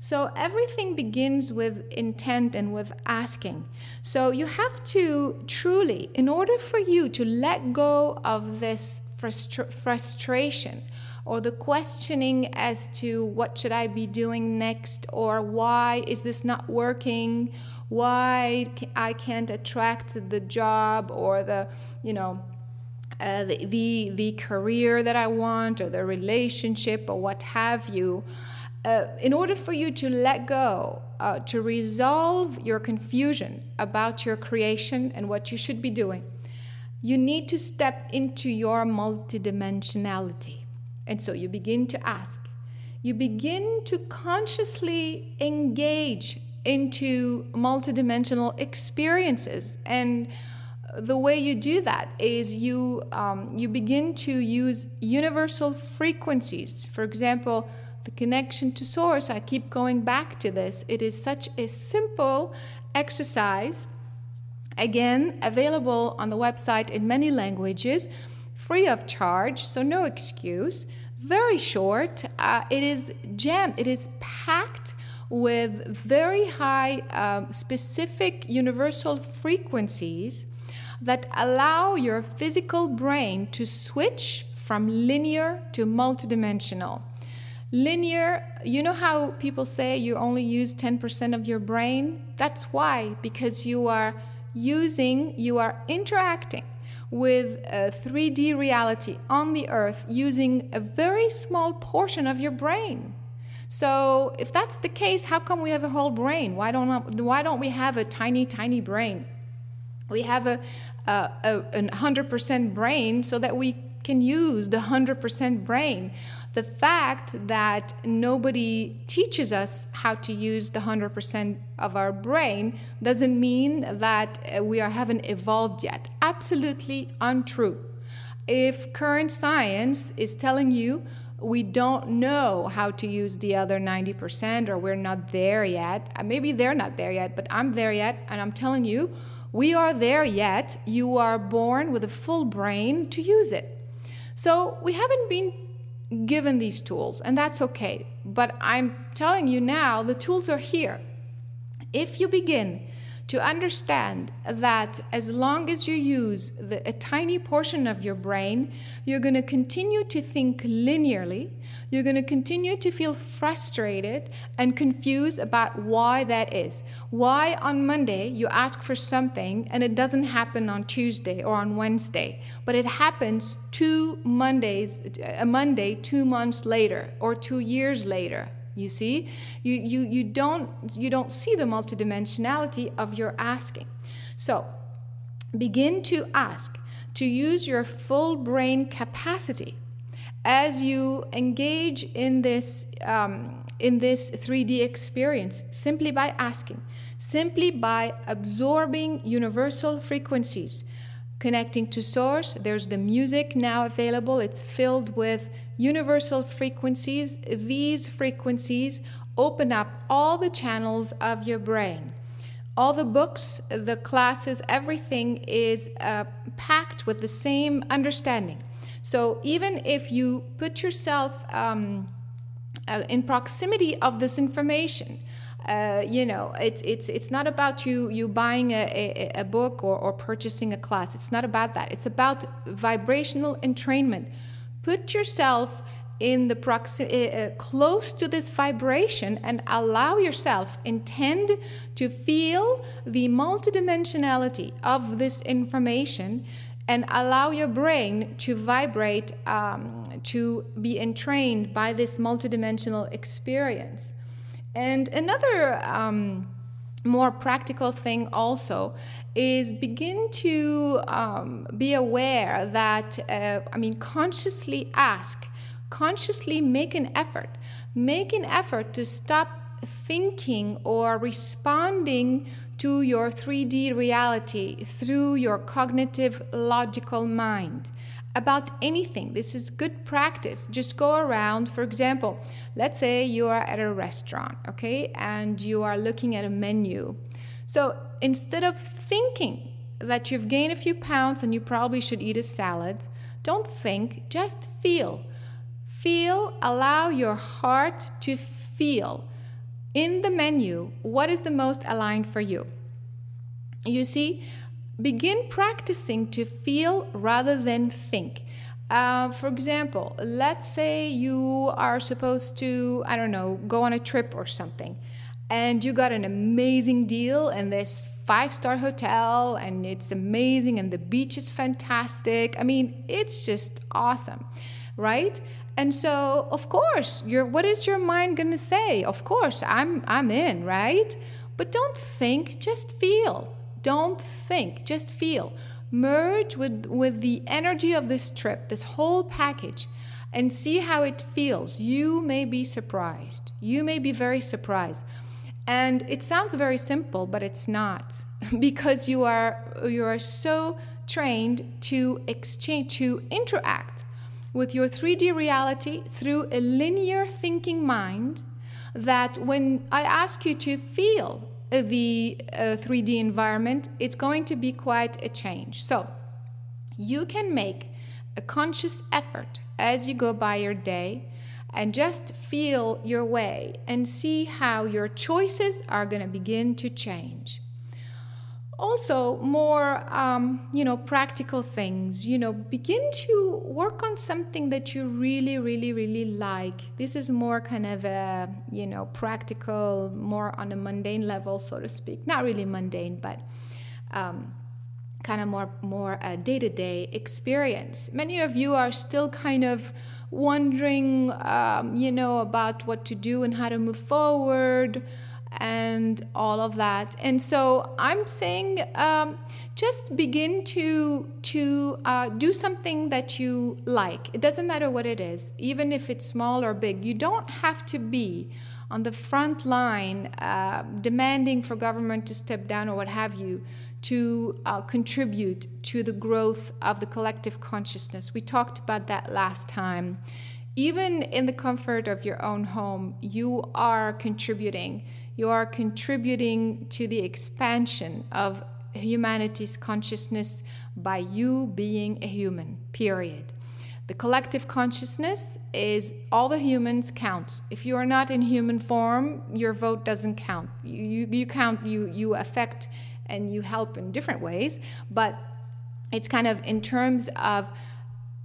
So everything begins with intent and with asking. So you have to truly, in order for you to let go of this frustration or the questioning as to what should I be doing next, or why is this not working, why I can't attract the job or the career that I want, or the relationship, or what have you. In order for you to let go, to resolve your confusion about your creation and what you should be doing, you need to step into your multidimensionality. And so you begin to ask. You begin to consciously engage into multidimensional experiences. And the way you do that is you begin to use universal frequencies. For example, the connection to source. I keep going back to this. It is such a simple exercise. Again, available on the website in many languages, free of charge, so no excuse. Very short. It is jammed. It is packed with very high specific universal frequencies that allow your physical brain to switch from linear to multidimensional. Linear, you know how people say you only use 10% of your brain? That's why, because you are interacting with a 3D reality on the earth using a very small portion of your brain. So if that's the case, how come we have a whole brain? Why don't we have a tiny brain? We have a 100% brain so that we can use the 100% brain. The fact that nobody teaches us how to use the 100% of our brain doesn't mean that we haven't evolved yet. Absolutely untrue. If current science is telling you we don't know how to use the other 90%, or we're not there yet, maybe they're not there yet, but I'm there yet, and I'm telling you, we are there yet. You are born with a full brain to use it. So we haven't been given these tools, and that's okay. But I'm telling you now, the tools are here. If you begin to understand that as long as you use a tiny portion of your brain, you're going to continue to think linearly. You're going to continue to feel frustrated and confused about why that is. Why on Monday you ask for something and it doesn't happen on Tuesday or on Wednesday, but it happens a Monday 2 months later or 2 years later. You see, you don't see the multidimensionality of your asking. So begin to ask, to use your full brain capacity as you engage in this 3D experience, simply by asking, simply by absorbing universal frequencies. Connecting to source, there's the music now available. It's filled with universal frequencies. These frequencies open up all the channels of your brain. All the books, the classes, everything is packed with the same understanding. So even if you put yourself in proximity of this information, it's not about you buying a book or purchasing a class. It's not about that. It's about vibrational entrainment. Put yourself in the close to this vibration and allow yourself, intend to feel the multidimensionality of this information, and allow your brain to vibrate, to be entrained by this multidimensional experience. And another more practical thing also is begin to be aware that, consciously ask, consciously make an effort to stop thinking or responding to your 3D reality through your cognitive, logical mind about anything. This is good practice. Just go around. For example, let's say you are at a restaurant, okay, and you are looking at a menu. So instead of thinking that you've gained a few pounds and you probably should eat a salad, don't think, just feel. Feel, allow your heart to feel in the menu, what is the most aligned for you? You see, begin practicing to feel rather than think. For example, let's say you are supposed to, I don't know, go on a trip or something, and you got an amazing deal in this 5-star hotel, and it's amazing, and the beach is fantastic. I mean, it's just awesome, right? And so, of course, what is your mind going to say? Of course, I'm in, right? But don't think, just feel. Don't think, just feel. Merge with the energy of this trip, this whole package, and see how it feels. You may be surprised. You may be very surprised. And it sounds very simple, but it's not, because you are so trained to exchange, to interact with your 3D reality through a linear thinking mind, that when I ask you to feel the 3D environment, it's going to be quite a change. So you can make a conscious effort as you go by your day and just feel your way and see how your choices are going to begin to change. Also, more, practical things, begin to work on something that you really, really, really like. This is more kind of a, practical, more on a mundane level, so to speak. Not really mundane, but kind of more a day-to-day experience. Many of you are still kind of wondering, about what to do and how to move forward, and all of that. And so I'm saying, just begin to do something that you like. It doesn't matter what it is, even if it's small or big. You don't have to be on the front line demanding for government to step down or what have you to contribute to the growth of the collective consciousness. We talked about that last time. Even in the comfort of your own home, you are contributing. You are contributing to the expansion of humanity's consciousness by you being a human, period. The collective consciousness is all the humans count. If you are not in human form, your vote doesn't count. You count, you affect, and you help in different ways, but it's kind of in terms of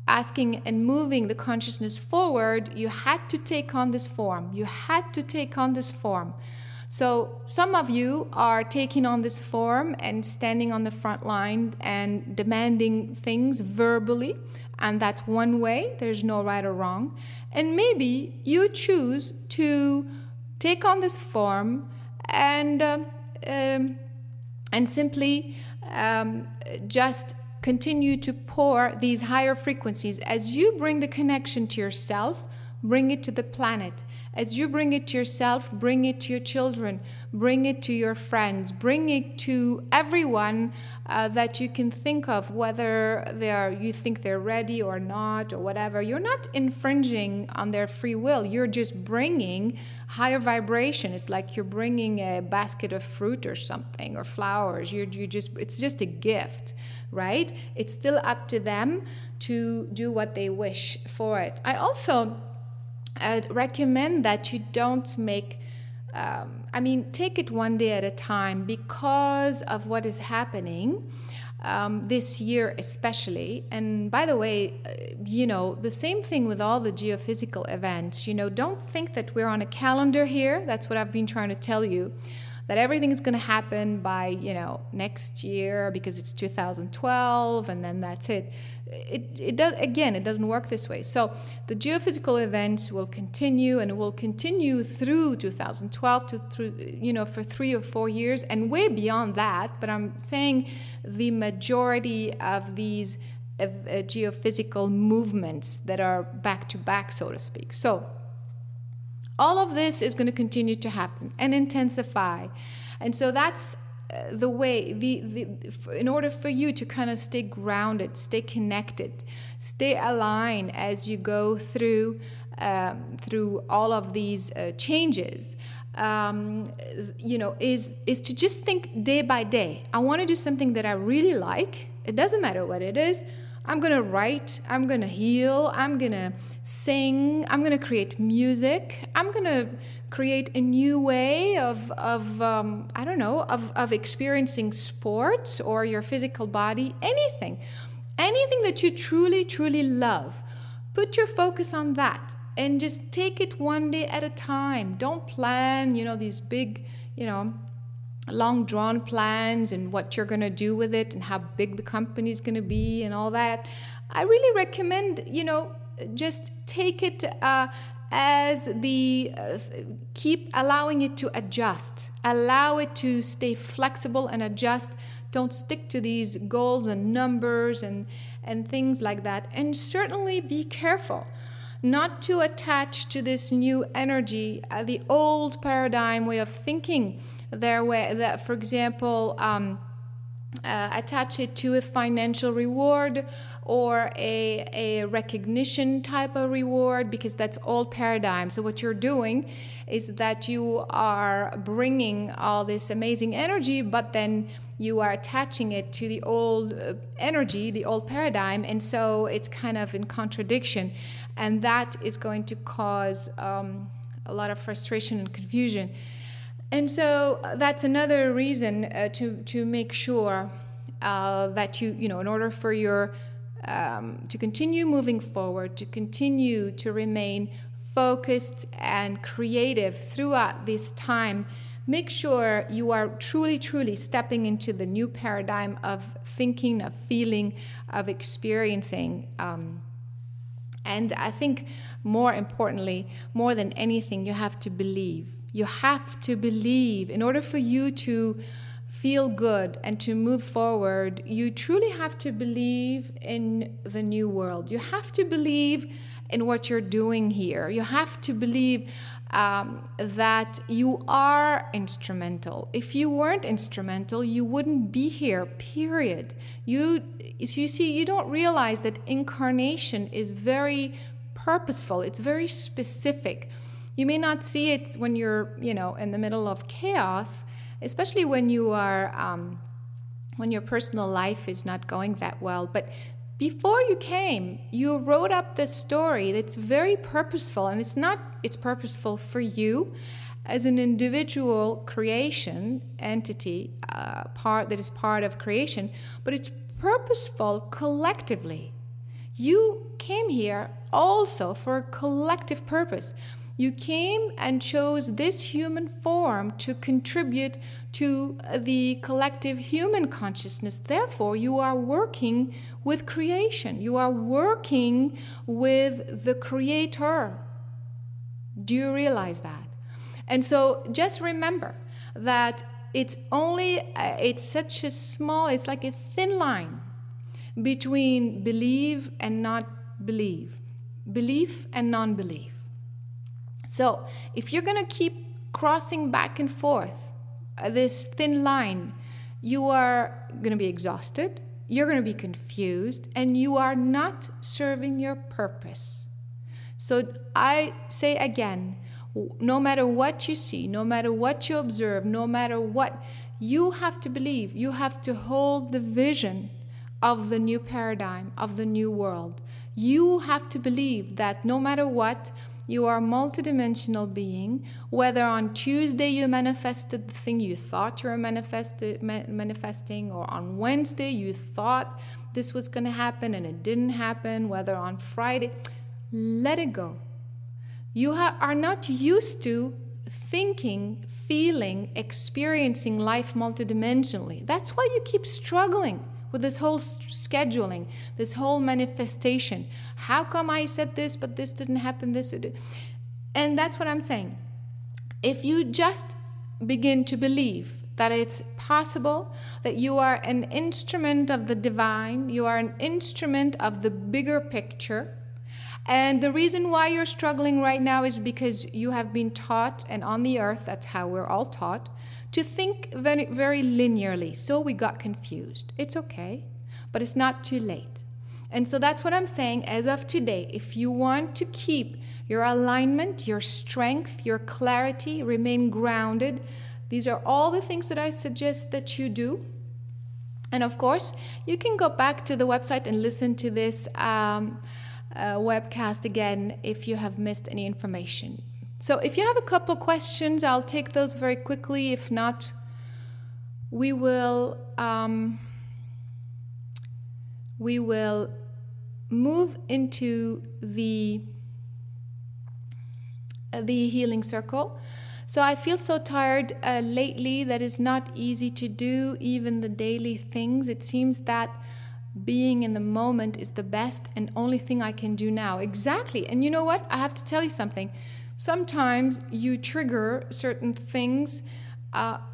asking and moving the consciousness forward, you had to take on this form. You had to take on this form. So some of you are taking on this form and standing on the front line and demanding things verbally, and that's one way. There's no right or wrong. And maybe you choose to take on this form and simply just continue to pour these higher frequencies. As you bring the connection to yourself, bring it to the planet. As you bring it to yourself, bring it to your children, bring it to your friends, bring it to everyone that you can think of, whether you think they're ready or not or whatever. You're not infringing on their free will. You're just bringing higher vibration. It's like you're bringing a basket of fruit or something, or flowers. It's just a gift, right? It's still up to them to do what they wish for it. I also recommend that you don't make, take it one day at a time, because of what is happening this year especially. And by the way, the same thing with all the geophysical events. Don't think that we're on a calendar here. That's what I've been trying to tell you, that everything is going to happen by, next year because it's 2012 and then that's it. It doesn't work this way. So the geophysical events will continue, and it will continue through 2012 for 3 or 4 years and way beyond that. But I'm saying the majority of these geophysical movements that are back to back, so to speak. So all of this is going to continue to happen and intensify. And so that's the way, in order for you to kind of stay grounded, stay connected, stay aligned as you go through all of these changes, is to just think day by day. I want to do something that I really like. It doesn't matter what it is. I'm going to write, I'm going to heal, I'm going to sing, I'm going to create music, I'm going to create a new way of I don't know, of experiencing sports or your physical body, anything that you truly, truly love. Put your focus on that and just take it one day at a time. Don't plan, these big, long drawn plans and what you're going to do with it and how big the company is going to be and all that. I really recommend, just take it as keep allowing it to adjust. Allow it to stay flexible and adjust. Don't stick to these goals and numbers and things like that. And certainly be careful not to attach to this new energy, the old paradigm way of thinking, for example, attach it to a financial reward or a recognition type of reward, because that's old paradigm. So what you're doing is that you are bringing all this amazing energy, but then you are attaching it to the old energy, the old paradigm, and so it's kind of in contradiction, and that is going to cause a lot of frustration and confusion. And so that's another reason to make sure that in order for your to continue moving forward, to continue to remain focused and creative throughout this time, make sure you are truly, truly stepping into the new paradigm of thinking, of feeling, of experiencing. And I think more importantly, more than anything, you have to believe. You have to believe. In order for you to feel good and to move forward, you truly have to believe in the new world. You have to believe in what you're doing here. You have to believe that you are instrumental. If you weren't instrumental, you wouldn't be here, period. You see, you don't realize that incarnation is very purposeful. It's very specific. You may not see it when you're, in the middle of chaos, especially when you are, when your personal life is not going that well. But before you came, you wrote up this story that's very purposeful, and it's purposeful for you as an individual creation entity, part that is part of creation, but it's purposeful collectively. You came here also for a collective purpose. You came and chose this human form to contribute to the collective human consciousness. Therefore, you are working with creation. You are working with the Creator. Do you realize that? And so just remember that it's such a small, it's like a thin line between believe and not believe, belief and non-belief. So if you're going to keep crossing back and forth this thin line, you are going to be exhausted, you're going to be confused, and you are not serving your purpose. So I say again, no matter what you see, no matter what you observe, no matter what, you have to believe, you have to hold the vision of the new paradigm, of the new world. You have to believe that no matter what, you are a multidimensional being. Whether on Tuesday you manifested the thing you thought you were manifesting, or on Wednesday you thought this was going to happen and it didn't happen, whether on Friday, let it go. You are not used to thinking, feeling, experiencing life multidimensionally. That's why you keep struggling with this whole scheduling, this whole manifestation. How come I said this, but this didn't happen, and that's what I'm saying. If you just begin to believe that it's possible, that you are an instrument of the divine, you are an instrument of the bigger picture, and the reason why you're struggling right now is because you have been taught, and on the earth, that's how we're all taught, to think very, very linearly. So we got confused. It's okay, but it's not too late. And so that's what I'm saying. As of today, if you want to keep your alignment, your strength, your clarity, remain grounded, these are all the things that I suggest that you do. And of course, you can go back to the website and listen to this webcast again if you have missed any information. So if you have a couple questions, I'll take those very quickly. If not, we will move into the healing circle. So I feel so tired lately that it's not easy to do even the daily things. It seems that being in the moment is the best and only thing I can do now. Exactly. And you know what? I have to tell you something. Sometimes you trigger certain things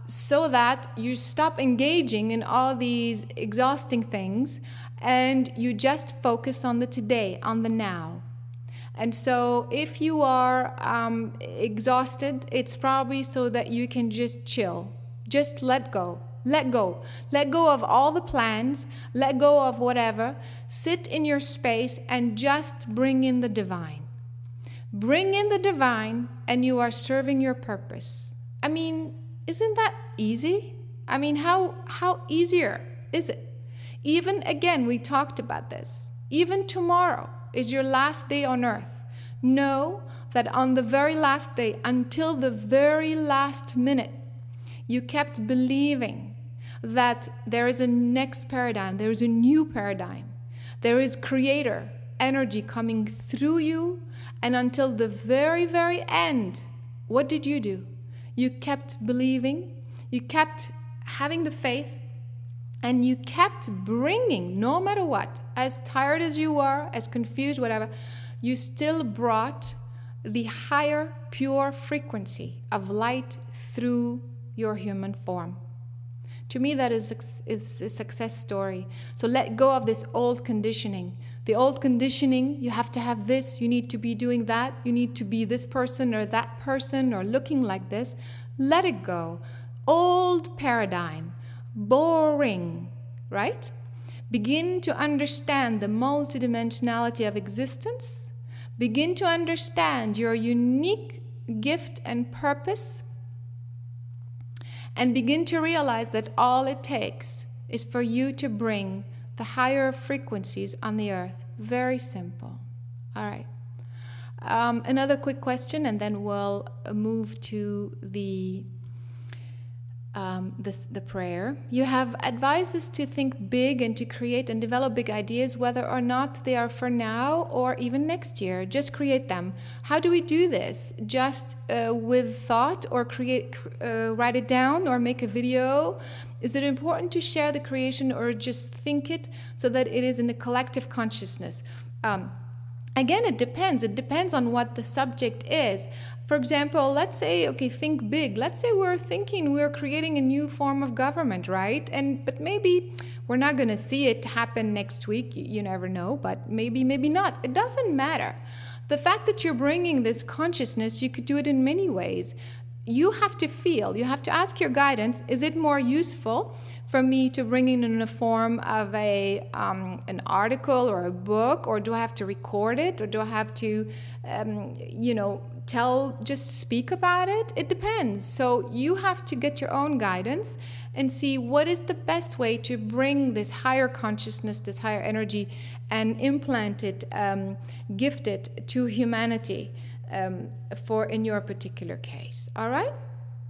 so that you stop engaging in all these exhausting things and you just focus on the today, on the now. And so if you are exhausted, it's probably so that you can just chill, just let go. Let go. Let go of all the plans. Let go of whatever. Sit in your space and just bring in the divine. Bring in the divine and you are serving your purpose. I mean, isn't that easy? I mean, how easier is it? Even, again, we talked about this. Even tomorrow is your last day on earth. Know that on the very last day, until the very last minute, you kept believing that there is a next paradigm, there is a new paradigm, there is creator energy coming through you, and until the very, very end, what did you do? You kept believing, you kept having the faith, and you kept bringing, no matter what, as tired as you are, as confused, whatever, you still brought the higher, pure frequency of light through your human form. To me, that is a success story. So let go of this old conditioning. The old conditioning, you have to have this, you need to be doing that, you need to be this person or that person or looking like this. Let it go. Old paradigm, boring, right? Begin to understand the multidimensionality of existence. Begin to understand your unique gift and purpose. And begin to realize that all it takes is for you to bring the higher frequencies on the earth. Very simple. All right. Another quick question, and then we'll move to the prayer. You have advised us to think big and to create and develop big ideas, whether or not they are for now or even next year. Just create them. How do we do this? Just with thought, or write it down, or make a video? Is it important to share the creation, or just think it so that it is in a collective consciousness? Again, it depends. It depends on what the subject is. For example, let's say, okay, think big. Let's say we're creating a new form of government, right? But maybe we're not going to see it happen next week. You never know, but maybe not. It doesn't matter. The fact that you're bringing this consciousness, you could do it in many ways. You have to feel, you have to ask your guidance, is it more useful for me to bring it in the form of an article or a book, or do I have to record it, or do I have to, just speak about it? It depends. So you have to get your own guidance and see what is the best way to bring this higher consciousness, this higher energy, and implant it, gift it to humanity in your particular case. All right?